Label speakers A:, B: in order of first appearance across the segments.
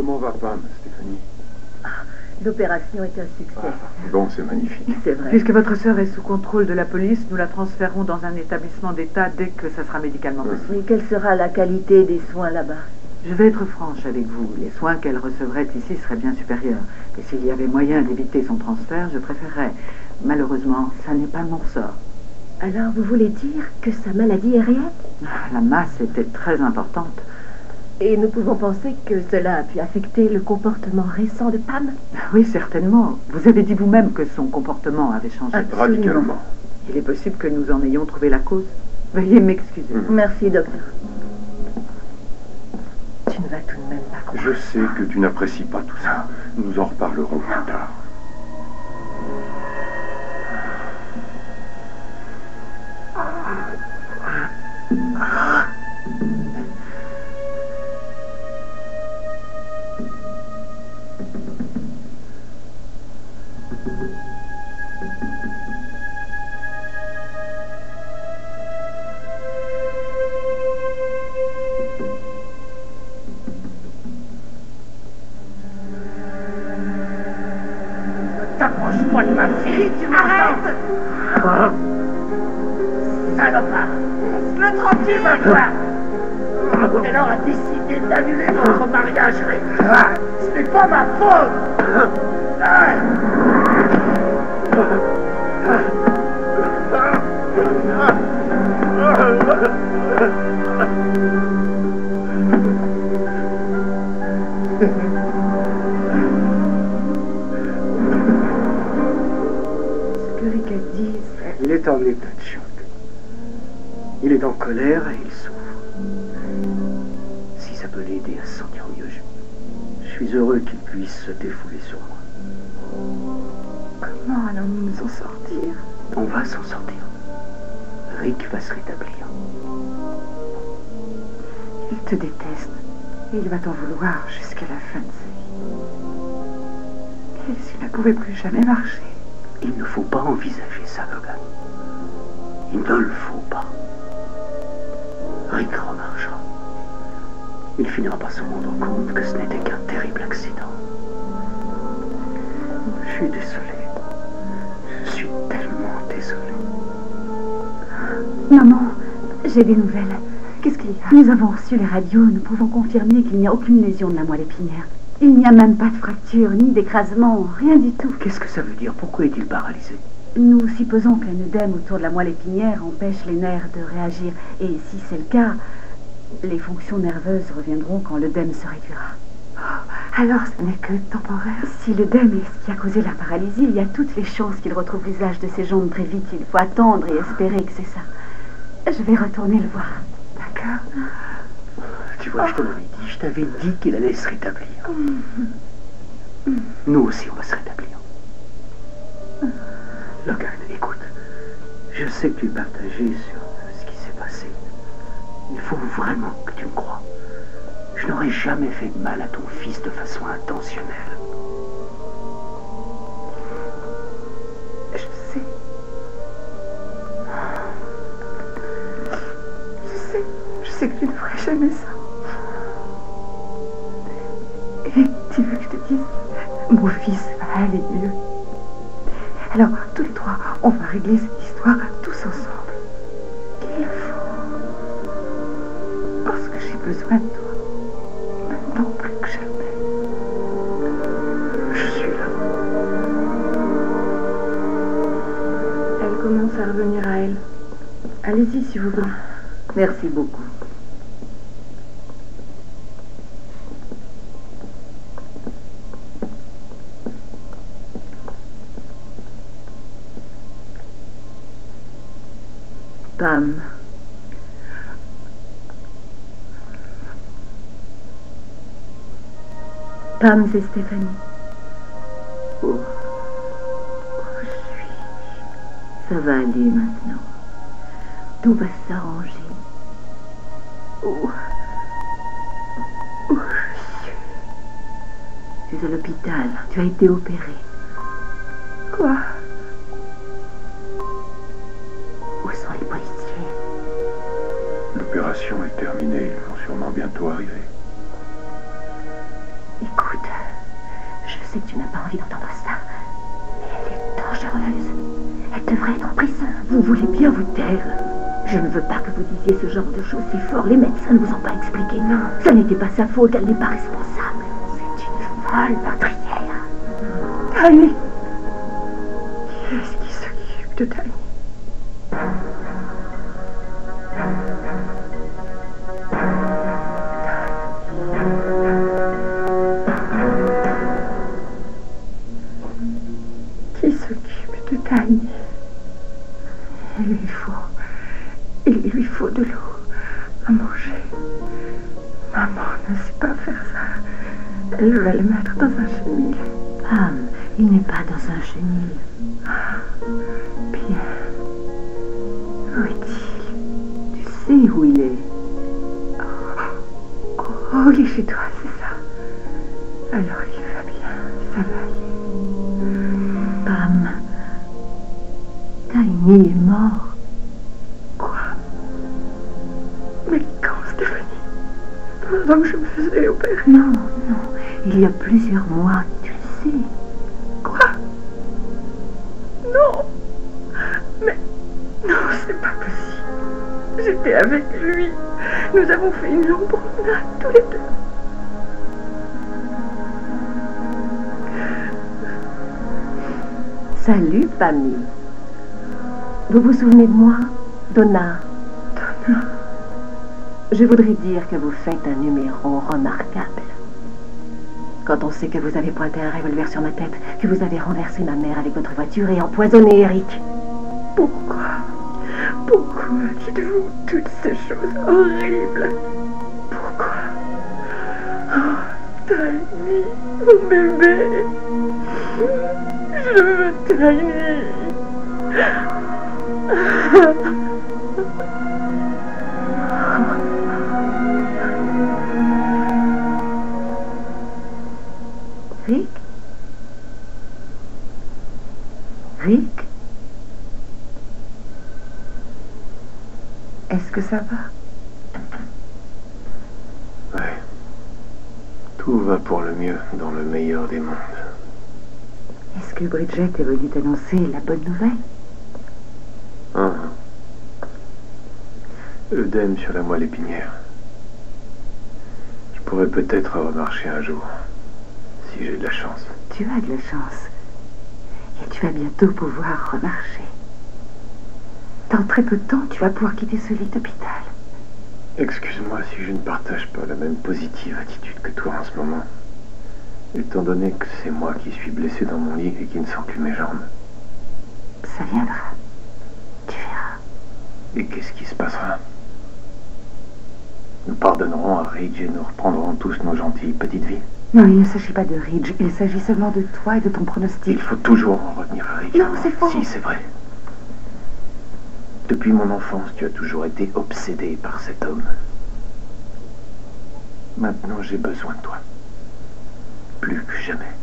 A: Comment va Pam, Stéphanie?
B: L'opération est un succès.
A: Bon, c'est magnifique.
B: C'est vrai.
C: Puisque votre sœur est sous contrôle de la police, nous la transférons dans un établissement d'État dès que ça sera médicalement possible.
B: Mais quelle sera la qualité des soins là-bas?
C: Je vais être franche avec vous. Les soins qu'elle recevrait ici seraient bien supérieurs. Et s'il y avait moyen d'éviter son transfert, je préférerais. Malheureusement, ça n'est pas mon sort.
B: Alors, vous voulez dire que sa maladie est réelle?
C: La masse était très importante.
B: Et nous pouvons penser que cela a pu affecter le comportement récent de Pam?
C: Oui, certainement. Vous avez dit vous-même que son comportement avait changé.
A: Radicalement.
C: Il est possible que nous en ayons trouvé la cause. Veuillez m'excuser.
B: Merci, docteur. Tu ne vas tout de même pas croire.
A: Je sais que tu n'apprécies pas tout ça. Nous en reparlerons plus tard.
D: T'approche-moi de ma fille, tu m'entends? Salopard! Laisse-le tranquille, ma foi! Taylor a décidé d'annuler votre mariage. Ce n'est pas ma faute!
E: Il est en état de choc. Il est en colère et il souffre. Si ça peut l'aider à se sentir mieux, je suis heureux qu'il puisse se défouler sur moi.
C: Comment allons-nous nous en sortir?
E: On va s'en sortir. Rick va se rétablir.
C: Il te déteste. Et il va t'en vouloir jusqu'à la fin de sa vie. Et s'il ne pouvait plus jamais marcher?
E: Il ne faut pas envisager ça, Logan. Il ne le faut pas. Rick remarchera. Il finira par se rendre compte que ce n'était qu'un terrible accident. Je suis désolé. Je suis tellement désolé.
F: Maman, j'ai des nouvelles. Qu'est-ce qu'il y a? Nous avons reçu les radios. Nous pouvons confirmer qu'il n'y a aucune lésion de la moelle épinière. Il n'y a même pas de fracture, ni d'écrasement, rien du tout.
E: Qu'est-ce que ça veut dire? Pourquoi est-il paralysé?
F: Nous supposons qu'un œdème autour de la moelle épinière empêche les nerfs de réagir. Et si c'est le cas, les fonctions nerveuses reviendront quand l'œdème se réduira.
C: Oh, alors ce n'est que temporaire.
F: Si l'œdème est ce qui a causé la paralysie, il y a toutes les chances qu'il retrouve l'usage de ses jambes très vite. Il faut attendre et espérer que c'est ça. Je vais retourner le voir.
C: D'accord.
E: Tu vois, je t'avais dit qu'il allait se rétablir. Nous aussi, on va se rétablir. Logan, écoute, je sais que tu es partagé sur ce qui s'est passé. Il faut vraiment que tu me crois. Je n'aurais jamais fait de mal à ton fils de façon intentionnelle.
C: Je sais que tu ne ferais jamais ça. Et tu veux que je te dise, mon fils va aller mieux. Alors, tous les trois, on va régler cette histoire tous ensemble. Il faut. Parce que j'ai besoin de toi. Maintenant plus que jamais.
E: Je suis là.
C: Elle commence à revenir à elle. Allez-y si vous voulez.
B: Merci beaucoup. Pam.
F: Pam, c'est Stéphanie.
B: Oh, je suis. Ça va aller maintenant. Tout va s'arranger. Où je suis? Tu es à l'hôpital. Tu as été opéré.
C: Quoi?
B: Où sont les policiers?
A: L'opération est terminée. Ils vont sûrement bientôt arriver.
B: Écoute.
F: sais que tu n'as pas envie d'entendre ça. Mais elle est dangereuse. Elle devrait être en prison. Vous voulez bien vous taire. Je ne veux pas que vous disiez ce genre de choses si fort. Les médecins ne vous ont pas expliqué. Non, ça n'était pas sa faute. Elle n'est pas responsable. C'est une folle meurtrière.
C: Tiny. Qui est-ce qui s'occupe de Tiny? Qui s'occupe de Tiny? Il lui faut de l'eau à manger. Maman ne sait pas faire ça. Elle va le mettre dans un chenil.
F: Pam, il n'est pas dans un chenil.
C: Bien. Où est-il?
F: Tu sais où il est.
C: Oh, il est chez toi, c'est ça. Alors il va bien, ça va aller.
F: Pam, Tiny est mort.
C: Quoi? Mais quand, Stéphanie? Pendant que je me faisais opérer?
F: Non, il y a plusieurs mois, tu le sais.
C: Quoi? Non! Mais non, c'est pas possible. J'étais avec lui. Nous avons fait une longue promenade tous les deux.
F: Salut, Pammy. Vous vous souvenez de moi, Donna?
C: Donna?
F: Je voudrais dire que vous faites un numéro remarquable. Quand on sait que vous avez pointé un revolver sur ma tête, que vous avez renversé ma mère avec votre voiture et empoisonné Eric.
C: Pourquoi dites-vous toutes ces choses horribles? Pourquoi? Oh, Tiny, mon bébé. Je veux Tiny.
F: Rick?
C: Est-ce que ça va?
A: Ouais. Tout va pour le mieux dans le meilleur des mondes.
F: Est-ce que Bridget est venue t'annoncer la bonne nouvelle?
A: Œdème sur la moelle épinière. Je pourrais peut-être remarcher un jour, si j'ai de la chance.
F: Tu as de la chance. Et tu vas bientôt pouvoir remarcher. Dans très peu de temps, tu vas pouvoir quitter ce lit d'hôpital.
A: Excuse-moi si je ne partage pas la même positive attitude que toi en ce moment. Étant donné que c'est moi qui suis blessé dans mon lit et qui ne sens plus mes jambes.
F: Ça viendra. Tu verras.
A: Et qu'est-ce qui se passera? Nous pardonnerons à Ridge et nous reprendrons tous nos gentilles petites vies.
F: Non, il ne s'agit pas de Ridge. Il s'agit seulement de toi et de ton pronostic.
A: Il faut toujours en retenir à Ridge.
F: Non, c'est faux.
A: Si, c'est vrai. Depuis mon enfance, tu as toujours été obsédé par cet homme. Maintenant, j'ai besoin de toi. Plus que jamais.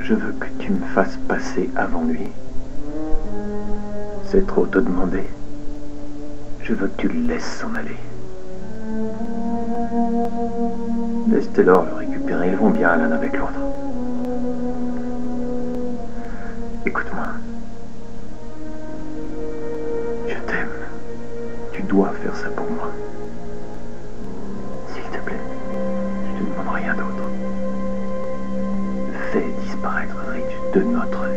A: Je veux que tu me fasses passer avant lui. C'est trop te demander. Je veux que tu le laisses s'en aller. Laisse Taylor le récupérer, ils vont bien l'un avec l'autre. Écoute-moi. Je t'aime. Tu dois faire ça pour moi. S'il te plaît, je te demande rien d'autre. Fais disparaître Ridge de notre vie.